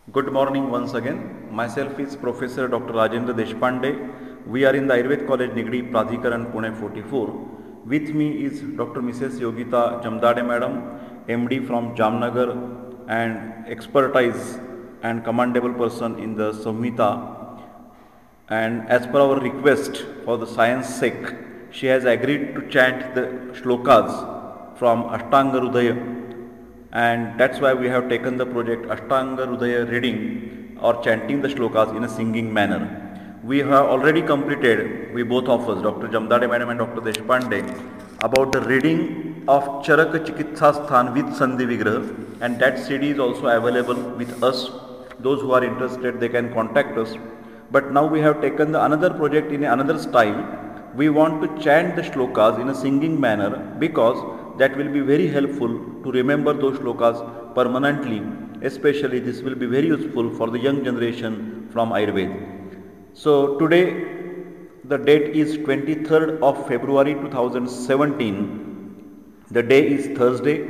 Good morning once again. Myself is Professor Dr. Rajendra Deshpande. We are in the Ayurved College Nigdi, Pradhikaran, Pune 44. With me is Dr. Mrs. Yogita Jamdade Madam, MD from Jamnagar and expertise and commendable person in the Samhita. And as per our request for the science sake, she has agreed to chant the shlokas from Ashtanga Rudaya, and that's why we have taken the project Ashtanga Rudaya reading or chanting the shlokas in a singing manner. We have already completed, we both of us, Dr. Jamdade Madam and Dr. Deshpande, about the reading of Charaka Chikitsa Sthan with Sandhi Vigraha, and that CD is also available with us. Those who are interested, they can contact us. But now we have taken another project in another style. We want to chant the shlokas in a singing manner because that will be very helpful to remember those shlokas permanently. Especially this will be very useful for the young generation from Ayurveda. So today the date is 23rd of February 2017. The day is Thursday.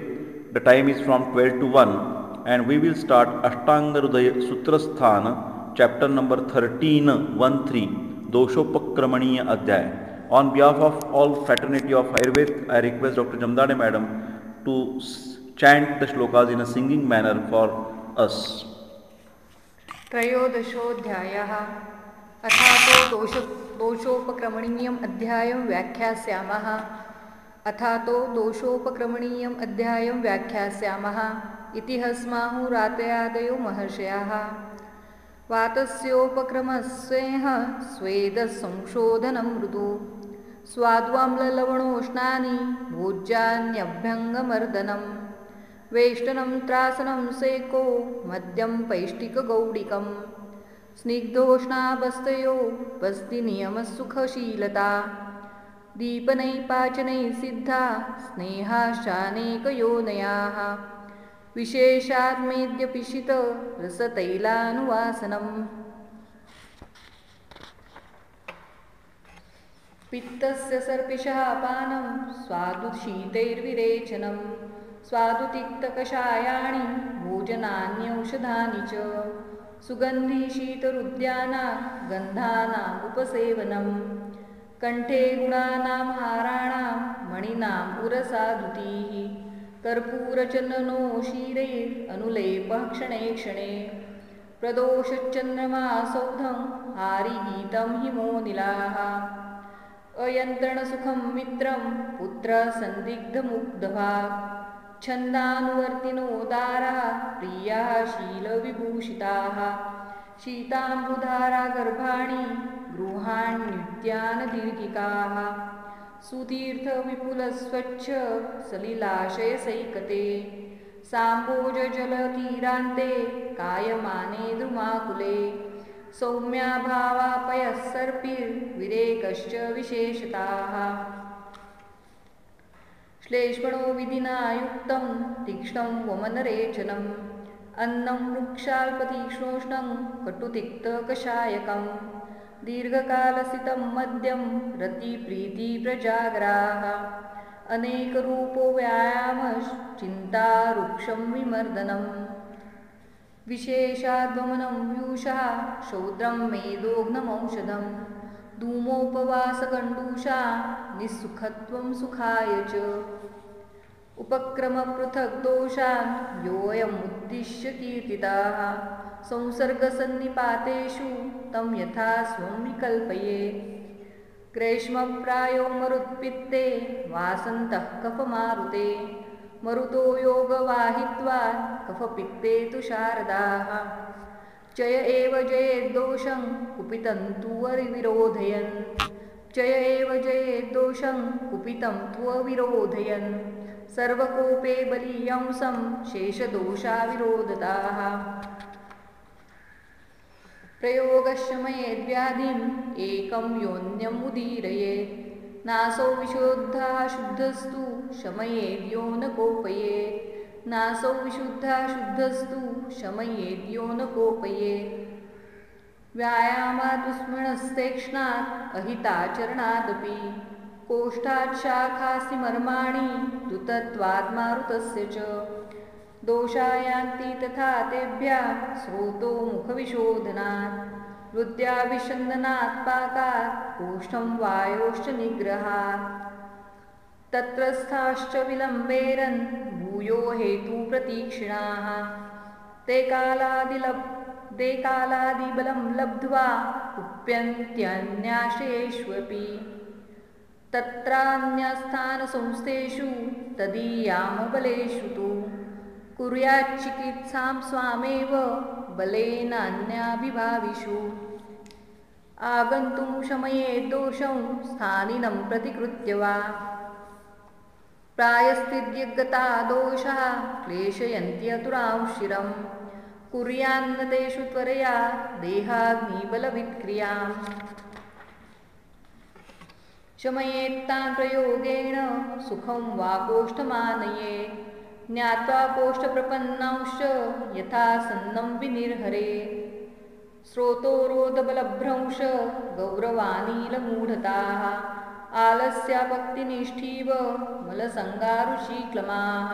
The time is from 12 to 1, and we will start Ashtanga Rudaya Sutra Sthana, chapter number 13, Doshopakramaniya Adhyaya. On behalf of all fraternity of Ayurveda, I request Dr. Jamdade Madam to chant the shlokas in a singing manner for us. त्रयोदशोऽध्यायः अथातो दोषोपक्रमणीयम् अध्यायं व्याख्यास्यामः। अथातो दोषोपक्रमणीयम् अध्यायं व्याख्यास्यामः इति हस्माहुरातयादयो महर्षयः। वातस्योपक्रमस्वेह स्वेदसंशोधनं मृदु स्वाद्वाम्ललवणोष्णानि भोज्यान्यभ्यङ्गमर्दनं वेष्टनं त्रासनं Seiko मद्यं पैष्टिकगौडिकं स्निग्धोष्णावस्तयो वस्तिनियमसुखशीलता दीपनैपाचनैः सिद्धा स्नेहाश्चानेकयोनयाः विशेषाद्मेद्यपिशितरसतैलानुवासनम् पित्तस्य सर्पिषः पानं स्वादुशीतैर्विरेचनं स्वादुतिक्तकषायाणि भोजनान्यौषधानि च सुगन्धिशीतरुद्याना गन्धानाम् उपसेवनं कण्ठे गुणानां हाराणां मणिनाम् उरसाधुतिः कर्पूरचन्दनो क्षीरैरनुलेपः क्षणे क्षणे प्रदोषचन्द्रमासौधं हारिगीतं हिमोनिलाः अयन्त्रणसुखं मित्रं पुत्रसन्दिग्धमुग्धभाक् छन्दानुवर्तिनो दाराः प्रियाः शीलविभूषिताः शीताम्बुधारा गर्भाणि गृहाण्युद्यानदीर्घिकाः सुतीर्थविपुलस्वच्छ सलिलाशयसैकते साम्भोजजलतीरान्ते कायमाने द्रुमाकुले सौम्याभावापयः सर्पिर्विरेकश्च विशेषताः श्लेष्मणो विधिना युक्तं तीक्ष्णं वमनरेचनम् अन्नं वृक्षाल्पतीक्ष्णोष्णं कटुतिक्तकषायकं दीर्घकालसितं मद्यं रतिप्रीतिप्रजागराः अनेकरूपो व्यायामश्चिन्तारुक्षं विमर्दनम् विशेषाद्वमनं व्यूषः शौद्रं मेदोघ्नमौषधं धूमोपवासकण्डूषा निःसुखत्वं सुखाय च उपक्रमपृथग्दोषान् योऽयमुद्दिश्य कीर्तिताः संसर्गसन्निपातेषु तं यथा स्वं विकल्पयेत् ग्रेष्मप्रायो मरुत्पित्ते वासन्तः कफमारुते मरुतो योगवाहित्वात् कफपित्ते तु शारदाः चय एव जयेद्दोषं कुपितं तु विरोधयन् चय एव जयेद्दोषं कुपितं त्वविरोधयन् सर्वकोपे बलीयंसं शेषदोषाविरोधताः प्रयोगशमयेद्व्याधिम् एकं योन्यमुदीरयेत् नासौ विशुद्धः शुद्धस्तु शमयेद्यो न कोपयेत् नासौ विशुद्धः शुद्धस्तु शमयेद्यो न कोपयेत् व्यायामादुस्मणस्तेक्ष्णात् अहिताचरणादपि कोष्ठात् शाखासि मर्माणि द्रुतत्वात् मारुतस्य च दोषायान्ति तथा तेभ्यः स्रोतो मुखविशोधनात् हृद्याभिषन्दनात् पाकात् कोष्ठं वायोश्च निग्रहात् तत्रस्थाश्च विलम्बेरन् भूयो हेतुप्रतीक्षिणाः ते कालादिबलं लब्ध्वा कुप्यन्त्यन्याश्रयेष्वपि तत्रान्यस्थानसंस्थेषु तदीयामबलेषु तु कुर्याच्चिकित्सां स्वामेव बलेनान्याभिभाविषु आगन्तुं शमये दोषं स्थानिनं प्रतिकृत्य वा प्रायस्तिर्यगता दोषः क्लेशयन्त्यतुरांशिरं कुर्यान्न तेषु त्वरया देहाग्निबलविक्रियाम् शमयेत्तान् प्रयोगेण सुखं वा कोष्ठमानये ज्ञात्वा कोष्ठप्रपन्नांश्च यथा सन्नं विनिर्हरे स्रोतोरोधबलभ्रंश गौरवानीलमूढताः आलस्यापक्तिनिष्ठीव मलसङ्गारुषीक्लमाः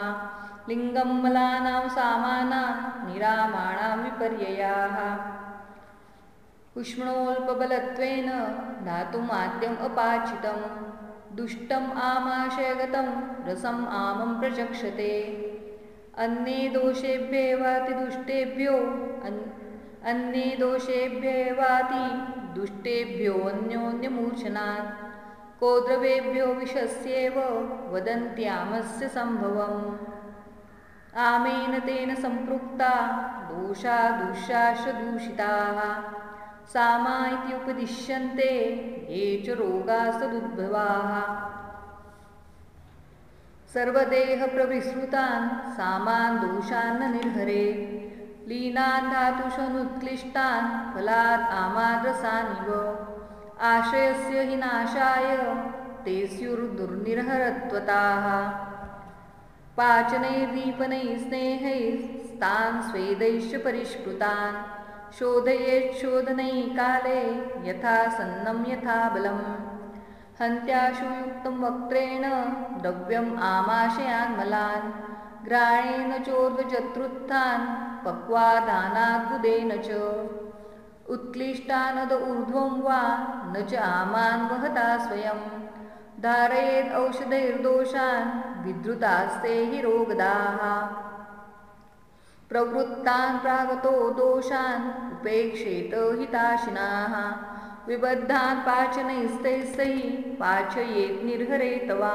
लिङ्गं मलानां सामानां निरामाणां विपर्ययाः उष्णोल्पबलत्वेन धातुमाद्यम् अपाचितं दुष्टम् आमाशयगतं रसम् आमं प्रचक्षते अन्ये दोषेभ्येवाति दुष्टेभ्यो अन्योन्यमूर्छनात् कोद्रवेभ्यो विषस्येव वदन्त्यामस्य सम्भवम् आमेन तेन सम्पृक्ता दोषा दुष्टाश्च दूषिताः सामा इति उपदिश्यन्ते ये च रोगास्तदुद्भवाः सर्वदेहप्रविसृतान् सामान् दोषान् न निर्हरे लीनान् धातुषनुत्क्लिष्टान् फलात् आमाद्रसानिव आश्रयस्य हि नाशाय ते स्युर्दुर्निर्हरत्वताः पाचनैर्दीपनैः स्नेहैस्तान् स्वेदैश्च परिष्कृतान् शोधयेच्छोधनैः काले यथा सन्नं यथा बलम् हन्त्याशु युक्तं वक्त्रेण द्रव्यम् आमाशयान्मलान् घ्राणेन चोर्ध्वचतुर्थान् पक्वादानाद्बुदेन च उत्क्लिष्टानद ऊर्ध्वं वा न च आमान् वहता स्वयं धारयेत् औषधैर्दोषान् विद्रुतास्ते हि रोगदाः प्रवृत्तान् प्रागतो दोषान् उपेक्षेत हिताशिनाः विबद्धान् पाचनैस्तैः पाचयेत् निर्हरेत वा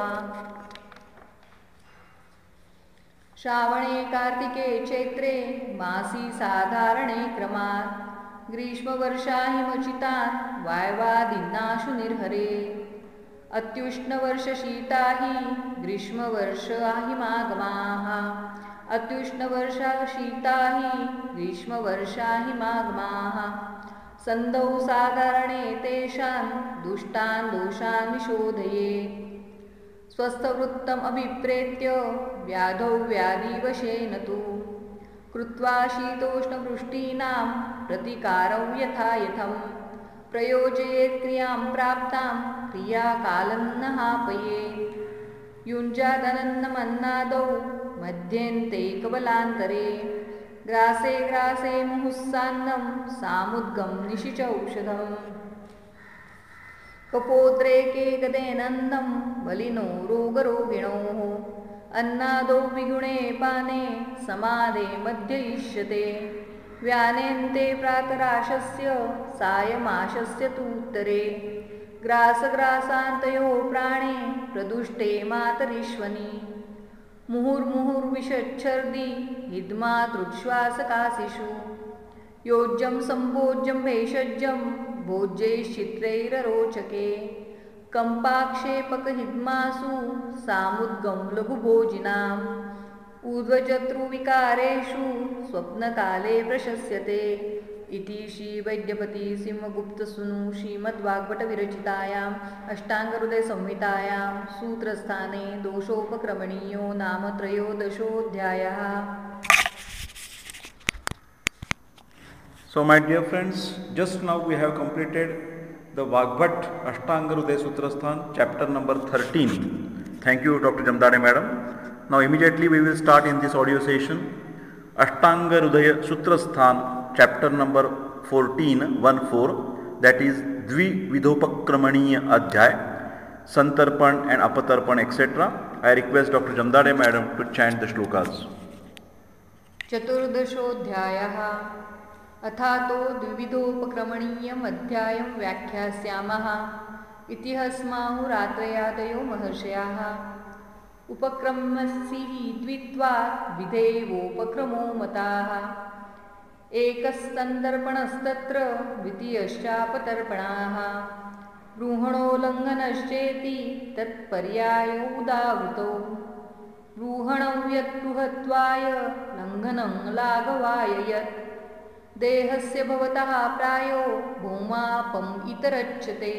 श्रावणे कार्तिके चैत्रे मासी साधारणे क्रमात् ग्रीष्मवर्षा हिमचितान् वायवादिन्नाशु निर्हरे अत्युष्णवर्षशीता हि ग्रीष्मवर्षा हिमागमाः अत्युष्णवर्षा शीता हि ग्रीष्मवर्षा हिमागमाः सन्धौ साधारणे तेषां दुष्टान् दोषान् विशोधये स्वस्थवृत्तम् अभिप्रेत्य व्याधौ व्याधिवशेन तु कृत्वा शीतोष्णवृष्टीनां प्रतिकारं यथा यथं प्रयोजयेत् क्रियां प्राप्तां क्रियाकालन्नहापयेत् युञ्जादनन्नमन्नादौ मध्यन्ते कबलान्तरे ग्रासे ग्रासे मुहुस्सान्नं सामुद्गं निशिचौषधम् कपोद्रेके गदेनन्दं बलिनो रोगरोगिणोः अन्नादौ विगुणे पाने समादे मध्ययिष्यते व्यानेन्ते प्रातराशस्य सायमाशस्य तूत्तरे ग्रासग्रासान्तयोः प्राणे प्रदुष्टे मातरीश्वनि मुहुर्मुहुर्विषच्छर्दि हिद्मातृश्वासकाशिषु योज्यं सम्भोज्यं भेषज्यं भोज्यैश्चित्रैररोचके कम्पाक्षेपकहिद्मासु सामुद्गं लघुभोजिनाम् ऊर्ध्वचतुर्विकारेषु स्वप्नकाले प्रशस्यते इति श्रीवैद्यपतिसिंहगुप्तसूनु श्रीमद्वाग्भटविरचितायाम् अष्टाङ्गहृदयसंहितायां सूत्रस्थाने दोषोपक्रमणीयो नाम त्रयोदशोऽध्यायः. So my dear friends, just now we have completed the Vagbhat Ashtanga Hruday Sutrasthan chapter number 13. Thank you Dr. Jamdade madam. Now immediately we will start in this audio session Ashtanga Hridaya Sutrasthan, chapter number 14, that is Dvividhopakramaniya Adhyay, Santarpan and Apatarpan, etc. I request Dr. Jamdade Madam to chant the shlokas. चतुर्दशोऽध्यायः अथातो द्विविधोपक्रमणीयम् अध्यायं व्याख्यास्यामः इति हस्माहुरात्रयादयो महर्षयाः उपक्रमस्य द्वित्वात् विधेवोपक्रमो मताः एकस्तन्दर्पणस्तत्र द्वितीयश्चापतर्पणाः ब्रूहणोल्लङ्घनश्चेति तत्पर्यायो उदावृतो ब्रूहणं यत् बृहत्वाय लङ्घनं लाघवाय यत् देहस्य भवतः प्रायो भूमापम् इतरच्यते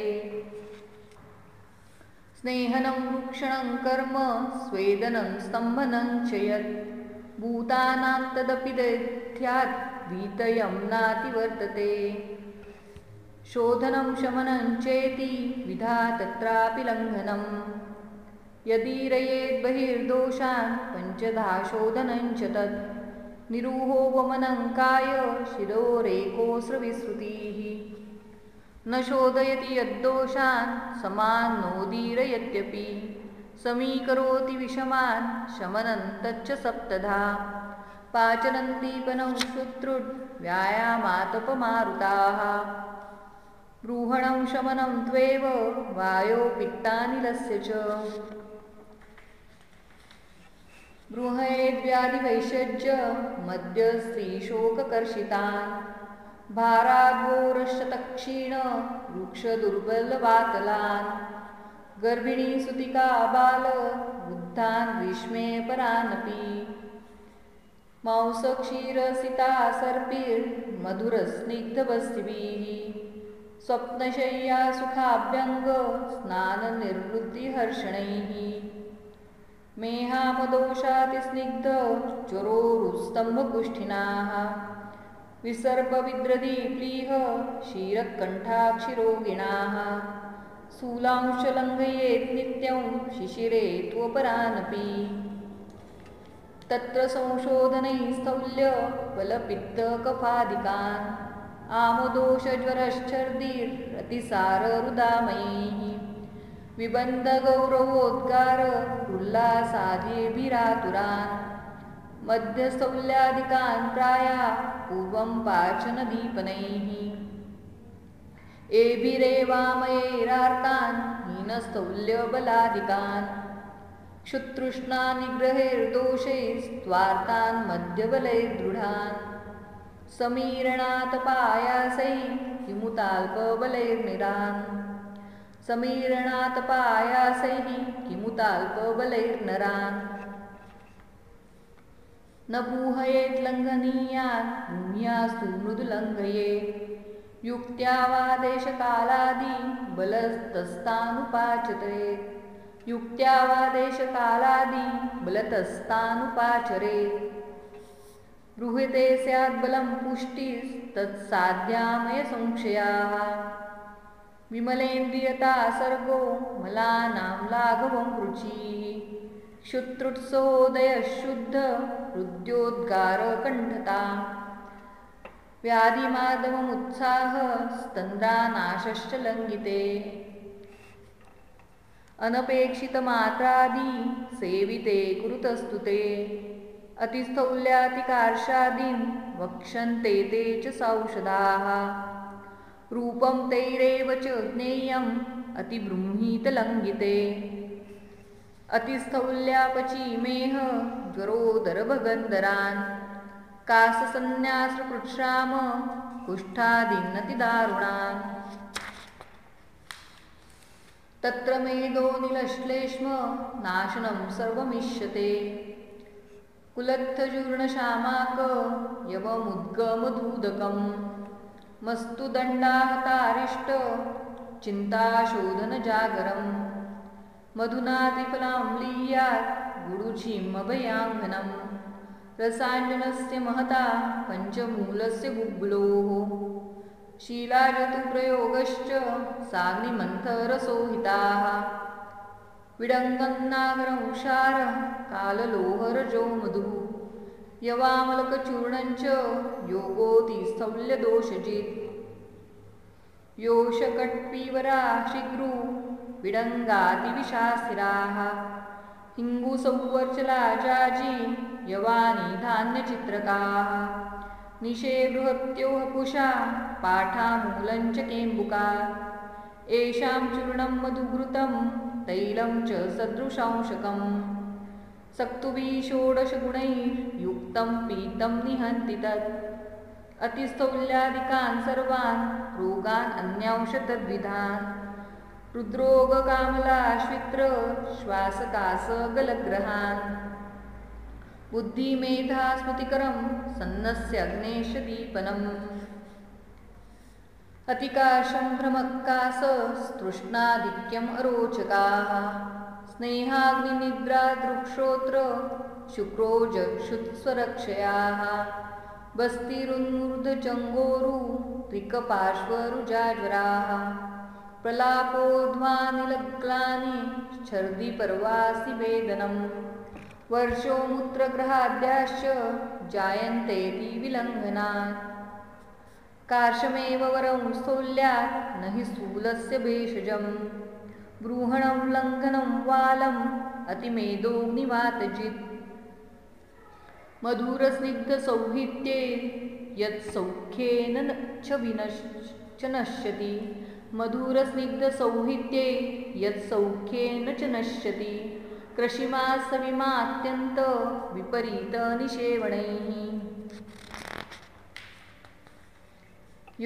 स्नेहनं वृक्षणं कर्म स्वेदनं स्तम्भनं च यत् भूतानां तदपि दध्यात् वीतयं नातिवर्तते शोधनं शमनं चेति विधा तत्रापि लङ्घनम् यदीरयेत् बहिर्दोषान् पञ्चधा शोधनं च तत् निरूहोपमनं काय शिरोरेकोऽस्रविस्मृतिः न शोधयति यद्दोषान् समान् नोदीरयत्यपि समीकरोति विषमान् शमनं तच्च सप्तधा पाचनं दीपनं शुत्रुड् व्यायामातपमारुताः ब्रूहणं शमनं त्वेव वायोपित्तानिलस्य च बृहद्व्याधिवैषज्य मद्यस्त्रीशोककर्षितान् भाराद्वोरशतक्षीण वृक्षदुर्बलवातलान् गर्भिणीसुतिका बाल वृद्धान् ग्रीष्मे परानपि मांसक्षीरसिता सर्पिर्मधुरस्निग्धवस्तिभिः स्वप्नशय्या सुखाभ्यङ्ग स्नाननिर्वृत्तिहर्षणैः मेहामदोषातिस्निग्ध चरोरुस्तम्भकुष्ठिनाः विसर्पविद्रदीप्लीह क्षीरकण्ठाक्षिरोगिणाः स्थूलांशलङ्घयेत् नित्यं शिशिरे त्वपरानपि तत्र संशोधनैस्तौल्य बलपित्तकफादिकान् आमदोषज्वरश्चर्दिरतिसाररुदामयैः विबन्धगौरवोद्गार उल्लासादिभिरातुरान् मध्यस्थौल्यादिकान् प्राया पूर्वं पाचनदीपनैः एभिरेवामयैरार्तान् हीनस्थौल्यबलादिकान् क्षुतृष्णानिग्रहेर्दोषैस्त्वार्तान् मध्यबलैर्दृढान् समीरणातपायासैः किमुताल्पबलैर्निरान् समीरणातपायासैः किमुताल्पबलैर्नरान् न पूहयेत् लङ्घनीयान् भूम्यास्तु मृदुलङ्घयेत् युक्त्या वा देशकालादि बलतस्तानुपाचरेत् युक्त्या वा देशकालादि बलतस्तानुपाचरेत् बृहते स्यात् बलं पुष्टिस्तत्साध्यामयसंशयाः विमलेन्द्रियता सर्गो मलानां लाघवं रुचिः क्षुत्रुत्सोदयशुद्ध हृद्योद्गारकण्ठता व्याधिमाधवमुत्साह स्तन्द्रानाशश्च लङ्घिते अनपेक्षितमात्रादि सेविते कुरुतस्तुते अतिस्थौल्यातिकार्षादीन् वक्षन्ते ते च सौषधाः रूपं तैरेव च ज्ञेयम् अतिबृंहीतलङ्घिते अतिस्थौल्यापचीमेह ज्वरोदरभगन्धरान् काससन्न्यासकृच्छ्राम कुष्ठादीन्नतिदारुणान् तत्र मेदो निलश्लेष्म नाशनं सर्वमिष्यते कुलत्थचूर्णशामाक यवमुद्गमधूदकं मस्तु दण्डाहतारिष्ट चिन्ताशोधनजागरं मधुनातिफलाम्लीयात् गुडुचीमभयाङ्गनं रसाञ्जनस्य महता पञ्चमूलस्य गुग्गुलोः शीलाजतुप्रयोगश्च साग्निमन्थरसोहिताः विडङ्गन्नागरंशारः काललोहरजो मधुः यवामलकचूर्णञ्च योगोतिस्थौल्यदोषजित् योषकट्पीवराशिग्रु विडङ्गातिविशास्थिराः हिङ्गुसौवर्चलाजाजी यवानि धान्यचित्रकाः निशे बृहत्योः पुषा पाठामूलञ्च केम्बुका येषां चूर्णं मधुघृतं तैलं च सदृशांशकम् सक्तुभिः षोडशगुणैर्युक्तं पीतं निहन्ति तत् अतिस्थौल्यादिकान् सर्वान् रोगान् अन्यांश तद्विधान् हृद्रोगकामलाश्वित्र श्वासकासगलग्रहान् बुद्धिमेधा स्मृतिकरं सन्नस्य अग्नेश दीपनम् अतिकाशं भ्रमकास तृष्णाधिक्यम् अरोचकाः स्नेहाग्निनिद्रा दृक्षोत्र शुक्रोजक्षुत्स्वरक्षयाः बस्तिरुन्मूर्धचङ्गोरु त्रिकपार्श्वरुजाज्वराः प्रलापोध्वानिलग्लानि छर्दिपर्वासि वेदनम् वर्षो मूत्रग्रहाद्याश्च जायन्तेति विलङ्घनात् कार्शमेव वरं स्थौल्यात् न हि स्थूलस्य भेषजम् बृहणं लङ्घनं वालम् अतिमेदोऽग्निवातजित् मधुरस्निग्धसौहित्ये यत्सौख्येन च नश्यति मधुरस्निग्धसौहित्ये यत्सौख्येन च नश्यति कृषिमासविमात्यन्त विपरीतनिषेवणैः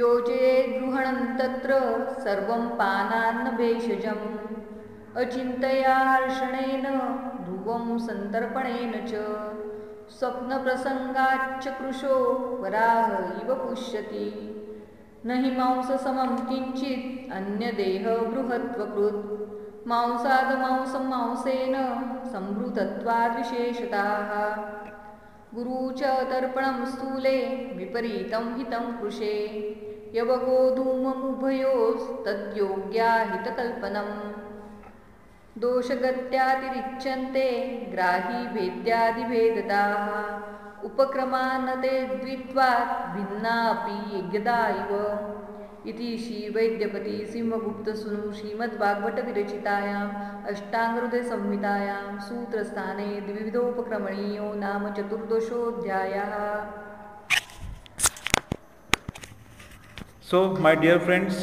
योजयेद् गृहणं तत्र सर्वं पानान्न भेषजम् अचिन्तया हर्षणेन ध्रुवं सन्तर्पणेन च स्वप्नप्रसङ्गाच्च कृशो वराह इव पुष्यति न हि मांससमं किञ्चित् अन्यदेहबृहत्वकृत् मांसादमांसं मांसेन सम्भृतत्वाद्विशेषताः गुरु च तर्पणं स्थूले विपरीतं हितं कृशे यवगोधूममुभयोस्तद्योग्या हितकल्पनम् दोषगत्यातिरिच्यन्ते ग्राही भेद्यादिभेदताः उपक्रमान्नते द्वित्वात् भिन्ना अपि यज्ञदा इव इति श्रीवैद्यपति सिंहगुप्तसूनु श्रीमद्भागवतविरचितायाम् अष्टाङ्गहृदयसंहितायां सूत्रस्थाने द्विविधोपक्रमणीयो नाम चतुर्दशोऽध्यायः. So, my dear friends,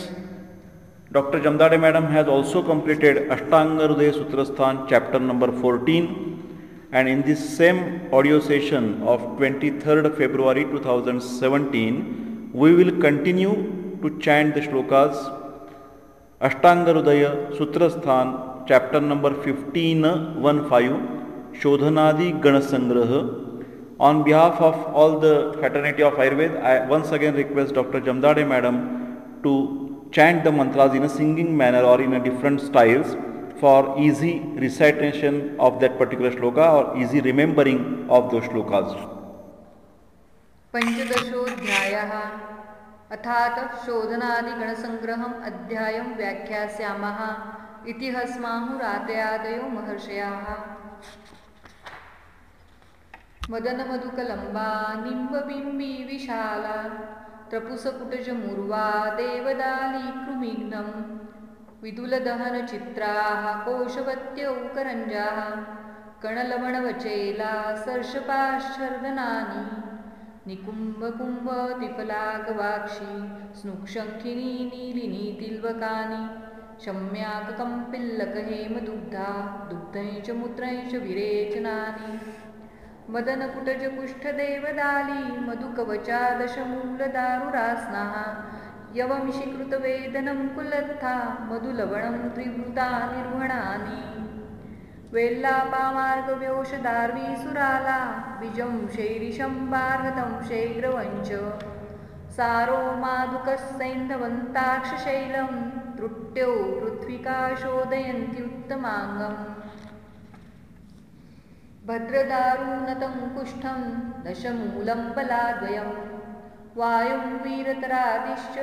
Dr. Jamdade Madam has also completed Ashtanga Hridaya Sutrasthan chapter number 14, and in this same audio session of 23rd February 2017, we will continue to chant the shlokas Ashtanga Hridaya Sutrasthan chapter number 15 Shodhanadi Ganasangraha. On behalf of all the fraternity of Ayurveda, I once again request Dr. Jamdade Madam to chant the mantras in a singing manner or in a different styles for easy recitation of that particular shloka or easy remembering of those shlokas. पंचदशोऽध्यायः. अथात शोधनादिगणसङ्ग्रहम् अध्यायं व्याख्यास्यामः. इति हस्माहुरातयादयो महर्षयाः. मदनमधुकलम्बा निम्बबिम्बी विशाला त्रपुसकुटजमुर्वा देवदालीकृमिघ्नं विदुलदहनचित्राः कोशवत्यौकरञ्जाः कणलवणवचेला सर्षपाश्चर्दनानि निकुम्भकुम्भतिफलागवाक्षी स्नुक्षङ्खिनी नीलिनी तिल्वकानि शम्याककम्पिल्लकहेमदुग्धा दुग्धै च मूत्रै च विरेचनानि मदनकुटजकुष्ठदेवदाली मधुकवचा दशमूलदारुरास्नाः यवमिषीकृतवेदनं कुलत्था मधुलवणं त्रिवृता निर्वणानि वेल्लापामार्गव्योषदार्वीसुराला बीजं शैरिशं बार्हतं शैग्रवञ्च सारो माधुकसैन्धवन्ताक्षशैलं त्रुट्यो पृथ्विका शोधयन्त्युत्तमाङ्गम् भद्रदारूनतं कुष्ठं दशमूलं बलाद्वयं वायुं वीरतरादिश्च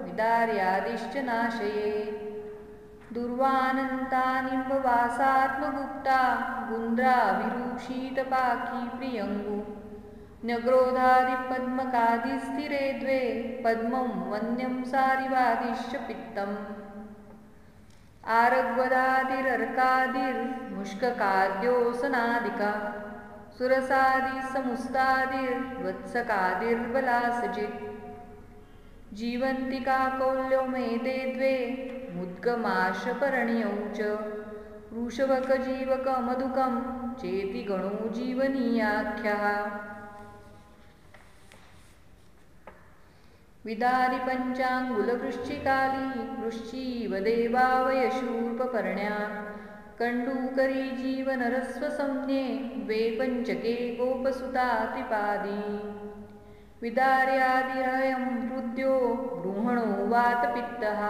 विदार्यादिश्च नाशये दुर्वानन्ता निम्बवासात्मगुप्ता गुन्द्राभिरुषितपाकी प्रियङ्गु न्यग्रोधादिपद्मकादिस्थिरे द्वे पद्मं वन्यं सारिवादिश्च पित्तम् आरग्वदादिरर्कादिर्मुष्ककाद्योसनादिका सुरसादिसमुस्तादिर्वत्सकादिर्बलासजित् जीवन्तिका कौल्यो मेते द्वे मुद्गमाशपर्ण्यौ च वृषभकजीवकमधुकं चेति गणो जीवनीयाख्यः विदारि पञ्चाङ्गुलवृश्चिकाली वृश्चीवदेवावयशूर्पपर्ण्या कण्डूकरी जीवनरस्वसंज्ञे द्वे पञ्चके गोपसुता त्रिपादी विदार्यादिरयं हृद्यो बृहणो वातपित्तः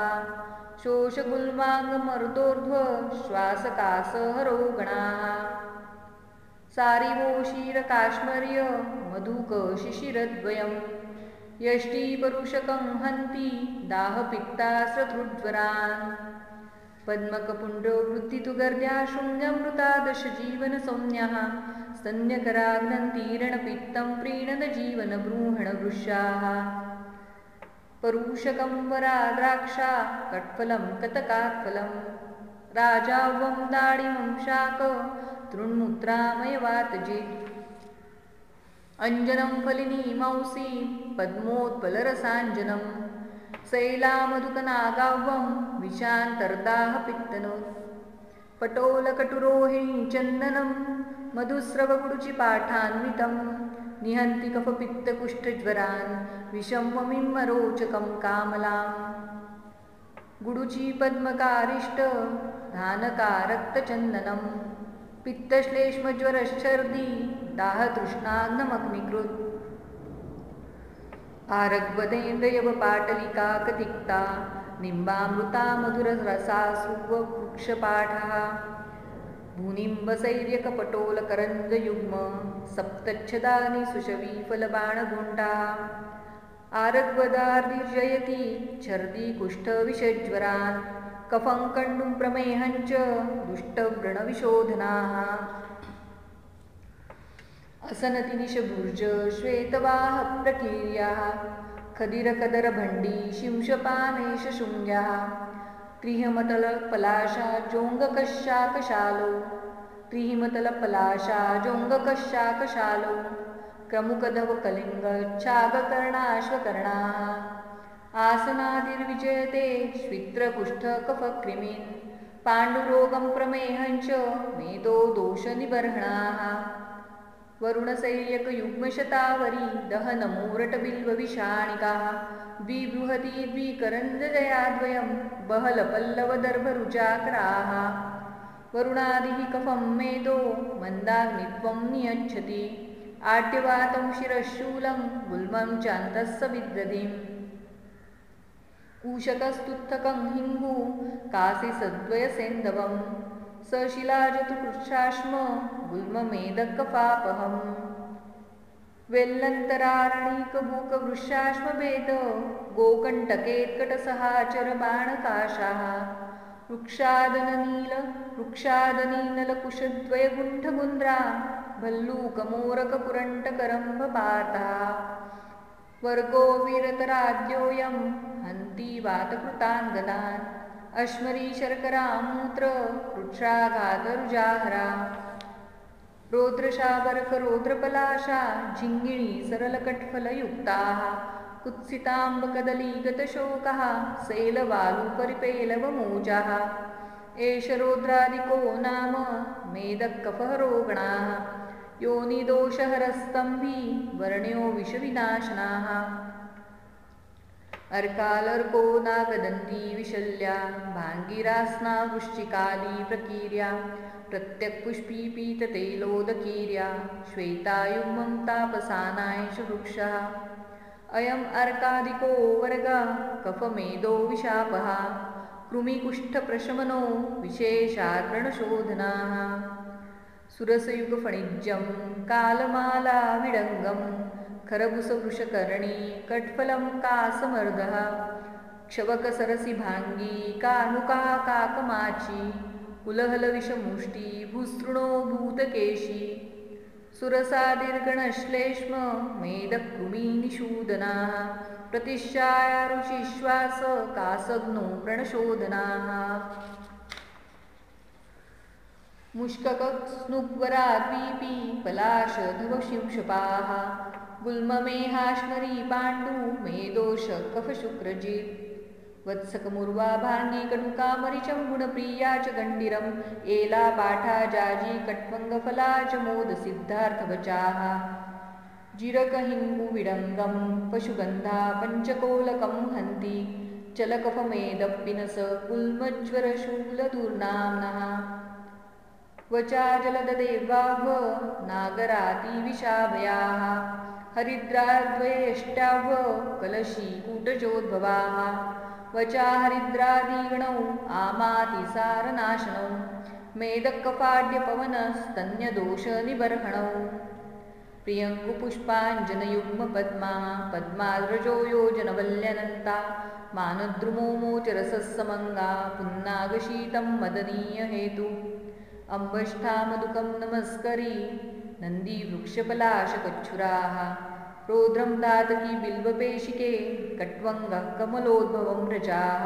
शोषगुल्माङ्गमर्दोर्ध्व श्वासकासहरो गणाः सारिवोशीरकाश्मर्य मधुकशिशिरद्वयम् यष्टिपरुषकं हन्ति दाहपित्तास्रतृज्वरान् पद्मकपुण्डवृत्तितु गर्द्या शृङ्गमृतादशजीवनसौम्यः स्तन्यकराग्नन्तीरणपित्तं प्रीणनजीवनबृहणवृषाः परुषकं वराद्राक्षा कट्फलं कतकात्फलं राजावं दाडिमं शाक तृण्मुत्रामयवातजित् अञ्जनं फलिनीमौसि पद्मोत्पलरसाञ्जनं शैलामधुकनागाव्वं विशान्तर्दाहपित्तनोत् पटोलकटुरोहिणी चन्दनं मधुस्रवगुडुचिपाठान्वितं निहन्ति कफपित्तकुष्ठज्वरान् विषममिम्मरोचकं कामलाम् गुडुचीपद्मकारिष्ट धानकारक्तचन्दनं पित्तश्लेष्मज्वरश्चर्दी दाहतृष्णाग्नमग्निकृत् आरग्वदेन्द्रयवपाटलिका कतिक्ता निम्बामृता मधुररसासुववृक्षपाठः भूनिम्बसैर्यकपटोलकरन्दयुग्म सप्तच्छदानि सुषवीफलबाणगुण्डाः आरग्वदार्दिर्जयति छर्दी कुष्ठविषज्वरान् कफं कण्डुं प्रमेहं च दुष्टव्रणविशोधनाः असनति निशभुर्ज श्वेतवाहप्रकीर्याः खदिरकदरभण्डी शिंशपानेशशृङ्ग्याः त्रिहिमतलपलाशा जोङ्गकशाकशालो त्रिहिमतलपलाशाजोङ्गकशाकशालो क्रमुकधवकलिङ्गच्छागकर्णाश्वकर्णाः आसनादिर्विजयते श्वित्रकुष्ठकफक्रिमीन् पाण्डुरोगं प्रमेहं च मेदो दोषनिबर्हणाः वरुणसैर्यकयुग्मशतावरी दहनमूरटबिल्वविषाणिकाः द्विबृहती द्विकरन्दजयाद्वयं बहलपल्लवदर्भरुचाकराः वरुणादिः कफं मेदो मन्दाग्नित्वं नियच्छति आट्यवातं शिरःशूलं गुल्मं चान्तस्य बिभ्रतिम् कूशकस्तुत्थकं हिङ्गु कासिसद्वयसेन्दवं सशिलाजतुकृच्छाश्म गुल्ममेदकफापहम् वेल्लन्तरारणीकबूकवृषाश्मभेद गोकण्टकेत्कटसहाचरबाणकाशाः वृक्षादनीनलकुशद्वयगुण्ठगुन्द्रा भल्लूकमोरकपुरण्टकरम्भपाताः वर्गो वीरतराद्योऽयं हन्ति वातकृताङ्गदान् अश्मरीशर्करामूत्र कृच्छ्राघातरुजाहरा रौद्रशाबरकरौद्रपलाशा झिङ्गिणी सरलकट्फलयुक्ताः कुत्सिताम्बकदलीगतशोकः शैलवालुपरिपेलवमोजाः एष रौद्रादिको नाम मेदकफहरोगणाः योनिदोषहरस्तम्भी वर्ण्यो विषविनाशनाः अर्कालर्को नागदन्ती विशल्या भाङ्गिरास्ना वृश्चिकाली प्रकीर्या प्रत्यक्पुष्पीपीततैलोदकीर्या श्वेतायुग्मं तापसानायश वृक्षः अयम् अर्कादिको वर्गः कफमेदो विशापः कृमिकुष्ठप्रशमनो विशेषार्णशोधनाः सुरसयुगफणिज्यं कालमालाविडङ्गं खरबुसवृषकर्णी कट्फलं कासमर्दः क्षवक सरसी भांगी कानुका काकमाची कुलहल विषमुष्टी भूस्तृणो भूतकेशी सुरसा दीर्घणश्लेष्म मेदकृमी निषूदनाः प्रतिश्चाया ऋषिश्वास कासग्नो व्रणशोधनाः मुष्ककस्नुग्वराद्वीपी पलाशधवशिंशपाः गुल्ममेहाश्मरी पाण्डु मेदोष कफशुक्रजित् वत्सकमुर्वा भाङ्गी कटुकामरिचं गुणप्रिया च गण्डिरम् एला पाठा जाजी कट्वङ्गफला च मोदसिद्धार्थवचाः जिरकहिङ्गुविडङ्गं पशुगन्धा पञ्चकोलकं हन्ति चलकफमेदप्पिनस गुल्मज्वरशूलदुर्नाम्नः वचा जलददेवाः नागरातिविशाभयाः हरिद्राद्वयेष्टाव कलशीकूटजोद्भवाः वचा हरिद्रादिगणौ आमातिसारनाशनौ मेदकपाड्यपवनस्तन्यदोषनिबर्हणौ प्रियङ्कुपुष्पाञ्जनयुग्मपद्मा पद्माद्रजो योजनवल्यनन्ता मानद्रुमो मोचरसस्समङ्गा पुन्नागशीतं मदनीयहेतु अम्बष्ठामधुकं नमस्करी नन्दीवृक्षपलाशकच्छुराः रौद्रं दातकी बिल्वपेशिके कट्वङ्गः कमलोद्भवं रजाः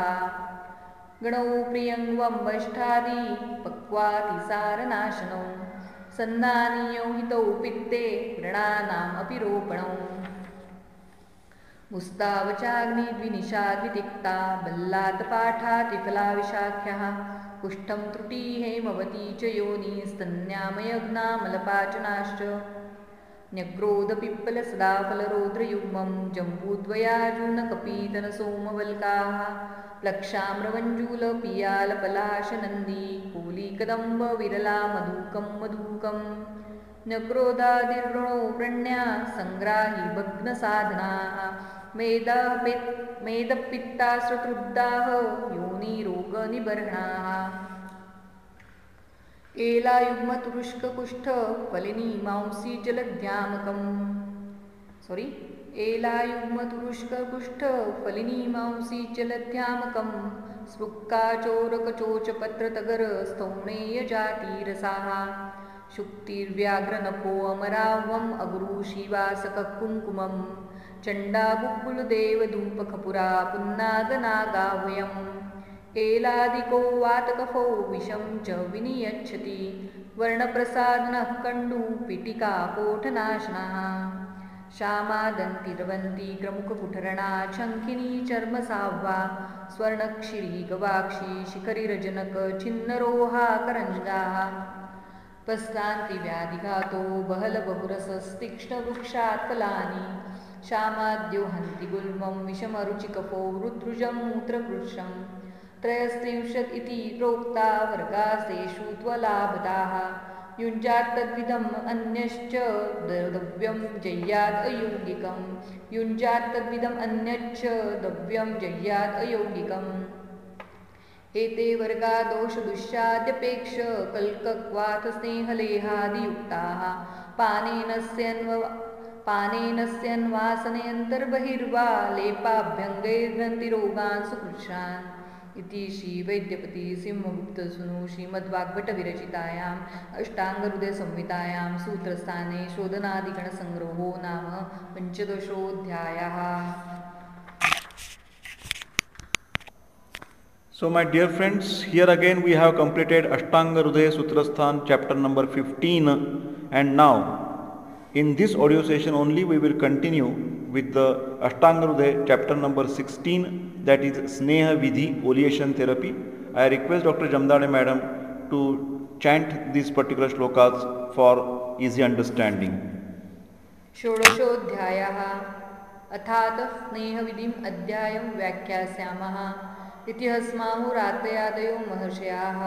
गणौ प्रियङ्वम्बष्ठादि पक्वातिसारनाशनौ सन्नानीयौ हितौ पित्ते व्रणानामपि रोपणौ मुस्तावचाग्निद्विनिशाद्वितिक्ता बल्लातपाठातिफलाविशाख्यः कुष्ठं त्रुटी हेमवती च योनिस्तन्यामयघ्नामलपाचनाश्च न्यग्रोधपिप्पलसदाफलरौद्रयुग्मं जम्बूद्वयाजूनकपीतनसोमवल्काः प्लक्षाम्रवञ्जूलपियालपलाशनन्दी कोलीकदम्बविरला मधुकं न्यग्रोधादिर्वृणो वृण्या सङ्ग्राही भग्नसाधनाः मेदपित्ताश्रुतृब्धाः योनिरोगनिबर्हणाः एलायुग्मतुरुष्ककुष्ठफलिनीमांसीजलध्यामकं स्पृक्काचोरकचोचपत्रतगरस्थौणेयजातिरसाः शुक्तिर्व्याघ्रनपो अमरावम् अगुरुशिवासकः कुङ्कुमं चण्डाबुब्बुलदेवधूपखपुरा पुन्नागनागावयम् एलादिको वातकफो विषं च विनियच्छति वर्णप्रसादनः कण्डुपिटिकाकोठनाशनः श्यामादन्तिरवन्ती क्रमुककुठरणा शङ्खिनी चर्मसाह्वा स्वर्णक्षिरी गवाक्षी शिखरिरजनक छिन्नरोहाकरञ्जाः पस्तान्तिव्याधिघातो बहलबहुरसस्तीक्ष्णवृक्षात् फलानि श्यामाद्यो हन्ति गुल्मं विषमरुचिकफो रुद्रुजं मूत्रकृशं त्रयस्त्रिंशत् इति प्रोक्ता वर्गास्तेषु त्वलाभताः युञ्जात्तद्विधम् अन्यश्च द्रव्यं जय्यात् अयौगिकं युञ्जात्तद्विधम् अन्यच्च द्रव्यं जय्यात् अयौगिकम् एते वर्गा दोषदुष्याद्यपेक्ष कल्कक्वाथ स्नेहलेहादियुक्ताः पानेन स्यन्वासने अन्तर्बहिर्वा लेपाभ्यङ्गैर्घ्नन्ति रोगान् सुकृशान् इति श्रीवैद्यपति सिंहगुप्तसूनु श्रीमद्वाग्भटविरचितायाम् अष्टाङ्गहृदयसंहितायां सूत्रस्थाने शोधनादिगणसङ्ग्रहो नाम पञ्चदशोऽध्यायः. So my dear friends, here again we have completed Ashtanga Hridaya Sutrasthan chapter number 15, and now in this audio session only we will continue with the Ashtanga Hridaya chapter number 16, that is Sneha Vidhi Oleation Therapy. I request Dr. Jamdade Madam to chant these particular shlokas for easy understanding. षोडशोऽध्यायः. अथात स्नेहविधिम् अध्यायं व्याख्यास्यामः. इतिहस्माहुरात्रयादयो महर्षयाः.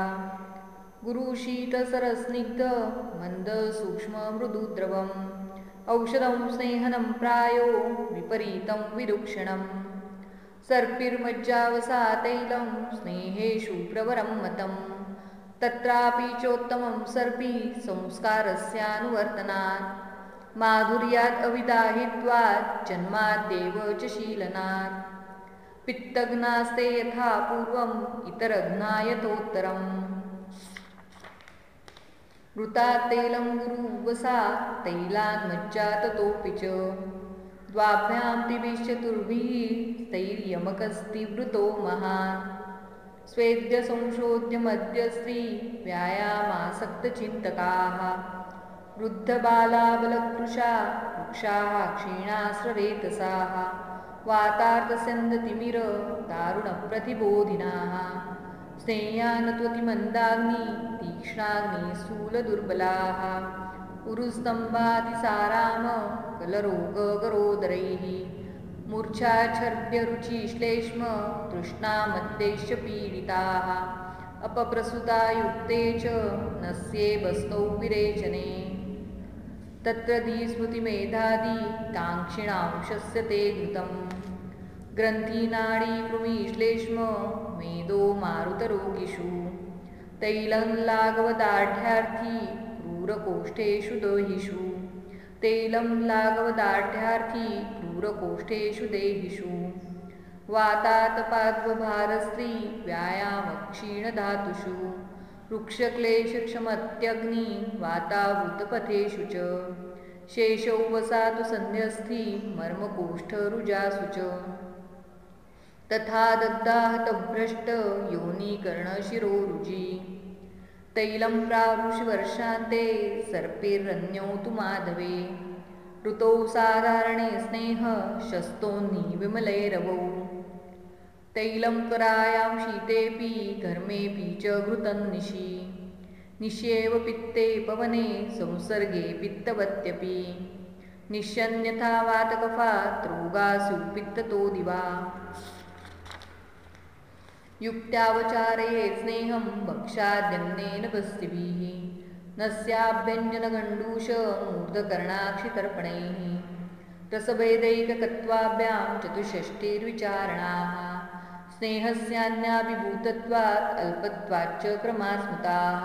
गुरुशीतसरस्निग्ध मन्दसूक्ष्ममृदुद्रवम् औषधं स्नेहनं प्रायो विपरीतं विरुक्षणम् सर्पिर्मज्जावसातैलं स्नेहेषु प्रवरं मतं तत्रापि चोत्तमं सर्पी संस्कारस्यानुवर्तनात् माधुर्यात् अविदाहित्वात् जन्माद्येव च शीलनात् पित्तघ्नास्ते यथा पूर्वम् इतरघ्ना यथोत्तरम् ऋतात् तैलं गुरुवसा तैलान्मज्जा ततोऽपि च द्वाभ्यां त्रिभिश्चतुर्भिः तैर्यमकस्तिवृतो महान् स्वेद्यसंशोध्यमद्यस्त्री व्यायामासक्तचिन्तकाः वृद्धबालाबलकृशा वृक्षाः क्षीणाश्ररेतसाः वातार्तस्यन्दतिमिर दारुणप्रतिबोधिनाः स्नेह्यानत्वतिमन्दाग्नि तीक्ष्णाग्नि स्थूलदुर्बलाः उरुस्तम्भातिसाराम कलरोगगरोदरैः मूर्च्छाच्छर्द्यरुचिश्लेष्म तृष्णामद्यैश्च पीडिताः अपप्रसुता युक्ते च नस्ये बस्तौ विरेचने तत्र धीस्मृतिमेधादि काङ्क्षिणांशस्य ते घृतम् ग्रन्थीनाडी कृमिश्लेष्म मेदो मारुतरोगिषु तैलं लाघवदाढ्यार्थी क्रूरकोष्ठेषु देहिषु तैलं लाघवदाढ्यार्थी क्रूरकोष्ठेषु देहिषु वातातपाद्वभारस्त्री व्यायामक्षीणधातुषु वृक्षक्लेशक्षमत्यग्नि वातावृतपथेषु च शेषौ वसातु सन्ध्यस्थी मर्मकोष्ठरुजासु च तथा दग्धाहतभ्रष्ट योनिकर्णशिरोरुजि तैलं प्रावृषवर्षान्ते सर्पैरन्यौ तु माधवे ऋतौ साधारणे स्नेह शस्तोन्नि विमलैरवौ तैलं करायां शीतेऽपि घर्मेऽपि च घृतन्निशि निश्येव पित्ते पवने संसर्गे पित्तवत्यपि निश्यन्यथा वातकफात् रोगासु पित्ततो दिवा युक्त्यावचारयेत् स्नेहं भक्षाद्यन्नेन बस्तिभिः न स्याभ्यञ्जनगण्डूष मूर्धकर्णाक्षितर्पणैः रसभेदैककत्वाभ्यां चतुष्षष्टिर्विचारणाः स्नेहस्यान्याभिभूतत्वात् अल्पत्वाच्च क्रमास्मृताः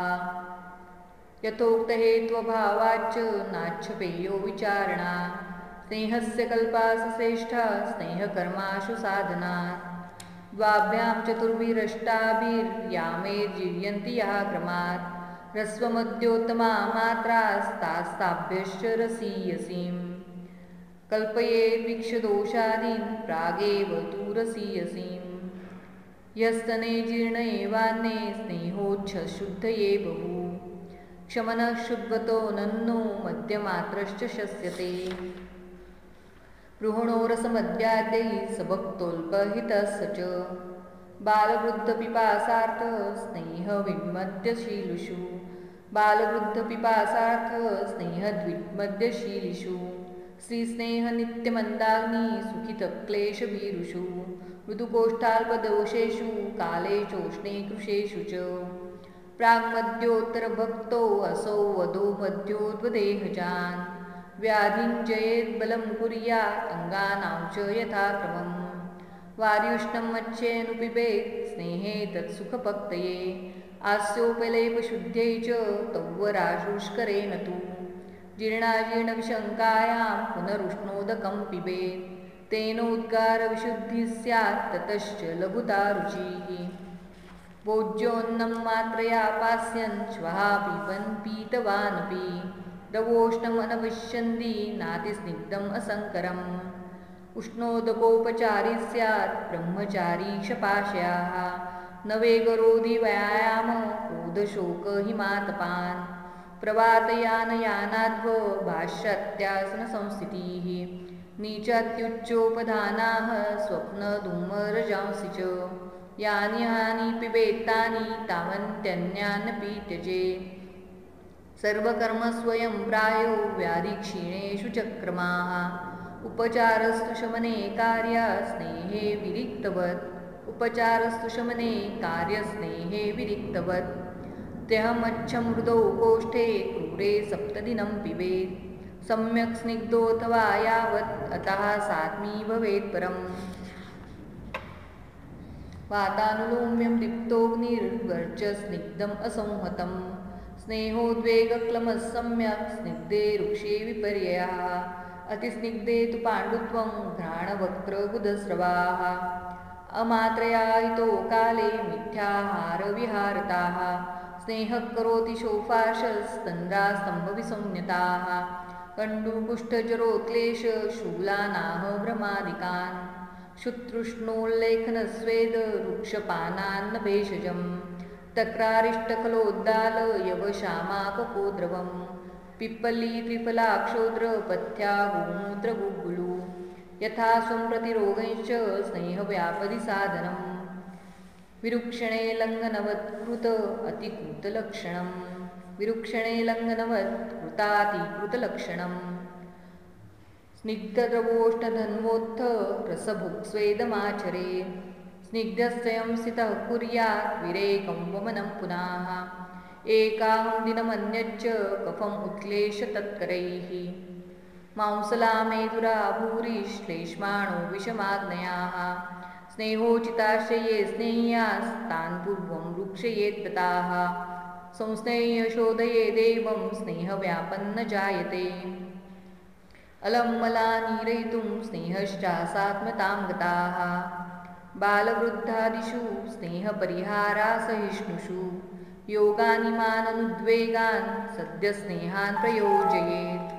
यथोक्तहेत्वभावाच्च नाच्छपेयो विचारणा स्नेहस्य कल्पासश्रेष्ठा स्नेहकर्माशु साधनात् द्वाभ्यां चतुर्भिरष्टाभिर्यामेर्जीर्यन्ति यः क्रमात् रस्वमद्योत्तमा मात्रास्तास्ताभ्यश्च रसीयसीम् कल्पयेद्विक्षदोषादीन् प्रागेव तु रसीयसीम् यस्तने जीर्ण एवान्ने स्नेहोच्छशुद्धये बहु क्षमनः शुद्वतो नन्नो मद्यमात्रश्च शस्यते बृहणोरसमद्याद्यैः सभक्तोऽल्पहितः स च बालवृद्धपिपासार्थ स्नेहविन्मद्यशीलुषु बालवृद्धपिपासार्थ स्नेहद्विन्मद्यशीलिषु श्रीस्नेहनित्यमन्दाग्नि सुखितक्लेशभीरुषु मृदुकोष्ठाल्पदोषेषु काले चोष्णे कृशेषु च प्राग्मद्योत्तरभक्तो असौ वधो मध्योद्वदेहजान् व्याधिञ्जयेद्बलं कुर्यात् अङ्गानां च यथाक्रमम् वार्युष्णं मच्छेनुपिबेत् स्नेहे तत्सुखपक्तये आस्योपलेपशुद्ध्यै च तौवराशुष्करेण तु जीर्णाजीर्णविशङ्कायां पुनरुष्णोदकं पिबेत् तेनोद्गारविशुद्धिः स्यात् ततश्च लघुता रुचिः भोज्योन्नं मात्रया पास्यन् श्वः पिबन् पीतवानपि द्रवोष्णमनविश्यन्ति नातिस्निग्धम् असङ्करम् उष्णोदकोपचारी स्यात् ब्रह्मचारी क्षपाशयाः न वेगरोधि व्यायाम क्रोधशोकहिमातपान् प्रवातयानयानाद्व भाष्यात्यासनसंस्थितिः नीचात्युच्चोपधानाः स्वप्नधूमरजांसि च यानि हानि पिबेत्तानि तावन्त्यन्यान्नपि त्यजेत् सर्वकर्मस्वयं प्रायो व्याधिक्षीणेषु चक्रमाः उपचारस्तु शमने कार्यस्नेहे विरिक्तवत् उपचारस्तु शमने कार्यस्नेहे विरिक्तवत् त्यहमच्छमृदौ कोष्ठे क्रूरे सप्तदिनं पिबेत् सम्यक् स्निग्धोऽथवा यावत् अतः सात्मी भवेत् परम् वातानुलोम्यं दीप्तोऽग्निर्वर्चस्निग्धम् असंहतम् स्नेहोद्वेगक्लमः सम्यक् स्निग्धे वृक्षे विपर्ययः अतिस्निग्धे तु पाण्डुत्वं घ्राणवक्त्रबुधस्रवाः अमात्रयायितो काले मिथ्याहारविहारताः स्नेहः करोति शोफाशस्तन्द्रास्तम्भविसंज्ञताः कण्डुकुष्ठजरोक्लेश शूलानाः भ्रमादिकान् शुतृष्णोल्लेखनस्वेद वृक्षपानान्न भेषजं तक्रारिष्टकलोद्दाल यवशामाकपोद्रवं पिप्पली त्रिफलाक्षोद्र पथ्या गोमूत्रगुग्गुलु यथा स्वं प्रतिरोगैश्च स्नेहव्यापदिसाधनं विरुक्षणे लङ्घनवत्कृत अतिकृतलक्षणं विरुक्षणे लङ्घनवत्कृतातिकृतलक्षणं स्निग्धद्रवोष्णधन्वोत्थ रसभुक्स्वेदमाचरे स्निग्धस्वयं स्थितः कुर्यात् विरेकं वमनं पुनः एकाहं दिनमन्यच्च कफम् उत्क्लेश तत्करैः मांसलामेदुरा भूरि श्लेष्माणो विषमाग्नयाः स्नेहोचिताश्रये स्नेह्यास्तान् पूर्वं वृक्षयेत्तताः संस्नेह्य शोधये देवं स्नेहव्यापन्न जायते अलं मलानीरयितुं स्नेहश्चासात्मतां गताः बालवृद्धादिषु स्नेहपरिहारासहिष्णुषु योगानिमाननुद्वेगान् सद्यस्नेहान् प्रयोजयेत्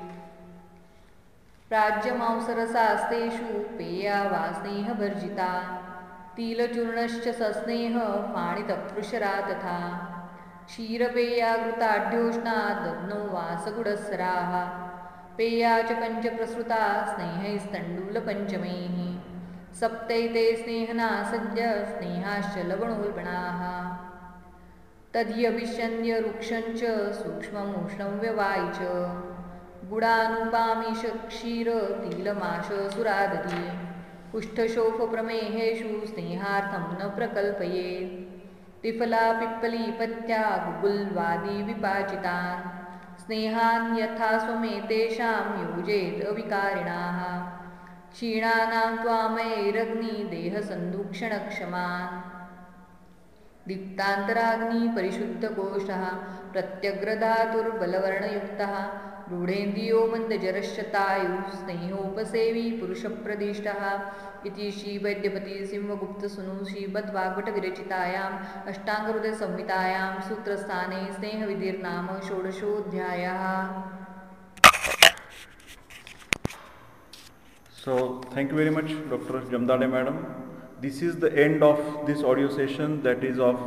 प्राज्यमांसरसास्तेषु पेया वा स्नेहवर्जिता तिलचूर्णश्च सस्नेह फाणितपृशरा तथा क्षीरपेयाघृताढ्योष्णा दध्नो वासगुडस्सराः पेया च पञ्चप्रसृता स्नेहैस्तण्डुलपञ्चमैः सप्तैते स्नेहना सद्य स्नेहाश्च लवणोल्बणाः तद्यभिष्यन्य रुक्षञ्च सूक्ष्ममुष्णं व्यवायि च गुडानुपामीश क्षीर तिलमाश सुरादधि कुष्ठशोफप्रमेहेषु स्नेहार्थं न प्रकल्पयेत् त्रिफला पिप्पली पथ्या गुगुल्वादी विपाचितान् स्नेहान् यथा स्वमेतेषां योजेत् अविकारिणाः क्षीणानां त्वामयैरग्निदेहसन्दुक्षणक्षमान् दीप्तान्तराग्निपरिशुद्धकोशः प्रत्यग्रधातुर्बलवर्णयुक्तः रूढेन्द्रियो मन्दजरश्चतायुः स्नेहोपसेवी पुरुषप्रदिष्टः इति श्रीवैद्यपतिसिंहगुप्तसूनु श्रीमद्भागवतविरचितायाम् अष्टाङ्गहृदयसंहितायां सूत्रस्थाने स्नेहविधिर्नाम षोडशोऽध्यायः. So, thank you very much, Dr. Jamdade Madam. This is the end of this audio session, that is of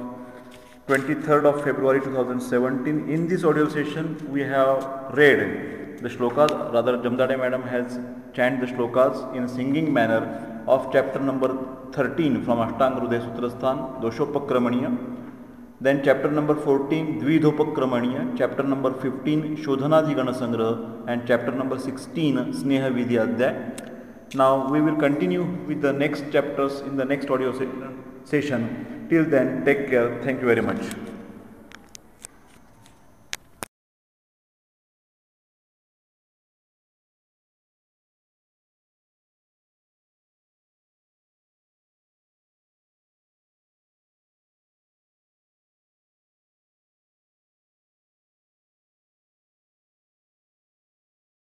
23rd of February 2017. In this audio session, we have read the shlokas, rather Jamdade Madam has chanted the shlokas in singing manner of chapter number 13 from Ashtanga Hrudaya Sutrasthan, Doshopakramaniya. Then chapter number 14, Dvidhopakramaniya, chapter number 15, Shodhanadhigana Sangraha, and chapter number 16, Sneha Vidhi Adhyay. Now we will continue with the next chapters in the next audio session. Till then, take care. Thank you very much.